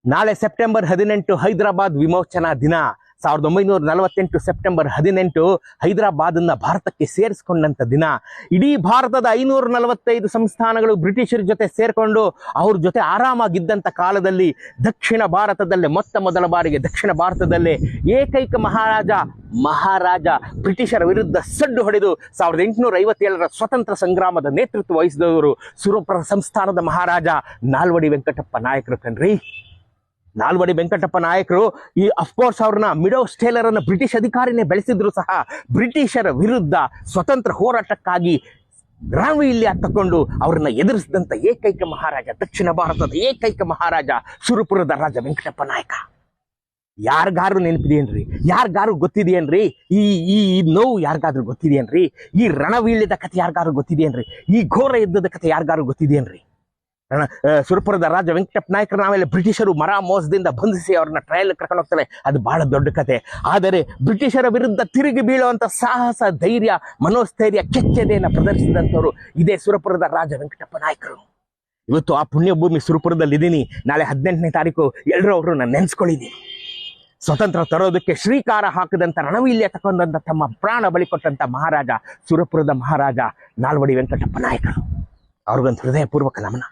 ನಾಳೆ ಸೆಪ್ಟೆಂಬರ್ 18 ಹೈದರಾಬಾದ್ ವಿಮೋಚನಾ ದಿನ. 1948 ಸೆಪ್ಟೆಂಬರ್ 18 ಹೈದರಾಬಾದನ್ನ ಭಾರತಕ್ಕೆ ಸೇರಿಸಿಕೊಂಡಂತ ದಿನ. ಇಡೀ ಭಾರತದ 545 ಸಂಸ್ಥಾನಗಳು ಬ್ರಿಟಿಷರ ಜೊತೆ ಸೇರ್ಕೊಂಡು ಅವ್ರ ಜೊತೆ ಆರಾಮಾಗಿದ್ದಂಥ ಕಾಲದಲ್ಲಿ ದಕ್ಷಿಣ ಭಾರತದಲ್ಲೇ ಮೊದಲ ಬಾರಿಗೆ ದಕ್ಷಿಣ ಭಾರತದಲ್ಲೇ ಏಕೈಕ ಮಹಾರಾಜ ಬ್ರಿಟಿಷರ ವಿರುದ್ಧ ಸಡ್ಡು ಹೊಡೆದು 1857ರ ಸ್ವತಂತ್ರ ಸಂಗ್ರಾಮದ ನೇತೃತ್ವ ವಹಿಸಿದವರು ಸುರಪುರ ಸಂಸ್ಥಾನದ ಮಹಾರಾಜ ನಾಲ್ವಡಿ ವೆಂಕಟಪ್ಪ ನಾಯಕರು ಕಣ್ರಿ. ನಾಲ್ವಡಿ ವೆಂಕಟಪ್ಪ ನಾಯಕರು ಈ ಅಫ್ಕೋರ್ಸ್ ಅವ್ರನ್ನ ಮಿಡೋ ಸ್ಟೇಲರ್ ಅನ್ನ ಬ್ರಿಟಿಷ್ ಅಧಿಕಾರಿನೇ ಬೆಳೆಸಿದ್ರು ಸಹ ಬ್ರಿಟಿಷರ ವಿರುದ್ಧ ಸ್ವತಂತ್ರ ಹೋರಾಟಕ್ಕಾಗಿ ರಣವೀಲ್ಯ ತಕೊಂಡು ಅವ್ರನ್ನ ಎದುರಿಸಿದಂಥ ಏಕೈಕ ಮಹಾರಾಜ, ದಕ್ಷಿಣ ಭಾರತದ ಏಕೈಕ ಮಹಾರಾಜ ಸುರಪುರದ ರಾಜ ವೆಂಕಟಪ್ಪ ನಾಯಕ. ಯಾರಿಗಾರು ನೆನಪಿದೆಯೇನ್ರಿ? ಯಾರಿಗಾರು ಗೊತ್ತಿದೆಯೇನ್ರಿ? ಈ ನೋವು ಯಾರಿಗಾದ್ರೂ ಗೊತ್ತಿದೆಯೇನ್ರಿ? ಈ ರಣವೀಳ್ಯದ ಕಥೆ ಯಾರಿಗಾರು ಗೊತ್ತಿದೆಯೇನ್ರಿ? ಈ ಘೋರ ಯುದ್ಧದ ಕಥೆ ಯಾರಿಗಾರು ಗೊತ್ತಿದೆಯೇನ್ರಿ? ಸುರಪುರದ ರಾಜ ವೆಂಕಟಪ್ಪ ನಾಯಕರ ನಾವೆಲ್ಲ ಬ್ರಿಟಿಷರು ಮರ ಮೋಸದಿಂದ ಬಂಧಿಸಿ ಅವ್ರನ್ನ ಟ್ರಯಲ್ ಕರ್ಕೊಂಡು ಹೋಗ್ತಾರೆ. ಅದು ಬಹಳ ದೊಡ್ಡ ಕತೆ. ಆದರೆ ಬ್ರಿಟಿಷರ ವಿರುದ್ಧ ತಿರುಗಿ ಬೀಳುವಂಥ ಸಾಹಸ, ಧೈರ್ಯ, ಮನೋಸ್ಥೈರ್ಯ, ಕೆಚ್ಚೆದೆಯನ್ನು ಪ್ರದರ್ಶಿಸಿದಂಥವ್ರು ಇದೇ ಸುರಪುರದ ರಾಜ ವೆಂಕಟಪ್ಪ ನಾಯಕರು. ಇವತ್ತು ಆ ಪುಣ್ಯಭೂಮಿ ಸುರಪುರದಲ್ಲಿ ಇದ್ದೀನಿ. ನಾಳೆ 18ನೇ ತಾರೀಕು ಎಲ್ಲರೂ ಅವರು ನಾನು ನೆನೆಸ್ಕೊಳ್ಳಿದ್ದೀನಿ. ಸ್ವತಂತ್ರ ತರೋದಕ್ಕೆ ಶ್ರೀಕಾರ ಹಾಕಿದಂಥ ರಣವೀಲ್ಯ ತಗೊಂಡಂಥ ತಮ್ಮ ಪ್ರಾಣ ಬಲಿ ಕೊಟ್ಟಂಥ ಮಹಾರಾಜ ಸುರಪುರದ ಮಹಾರಾಜ ನಾಲ್ವಡಿ ವೆಂಕಟಪ್ಪ ನಾಯಕರು. ಅವ್ರಿಗೊಂದು ಹೃದಯಪೂರ್ವಕ ನಮನ.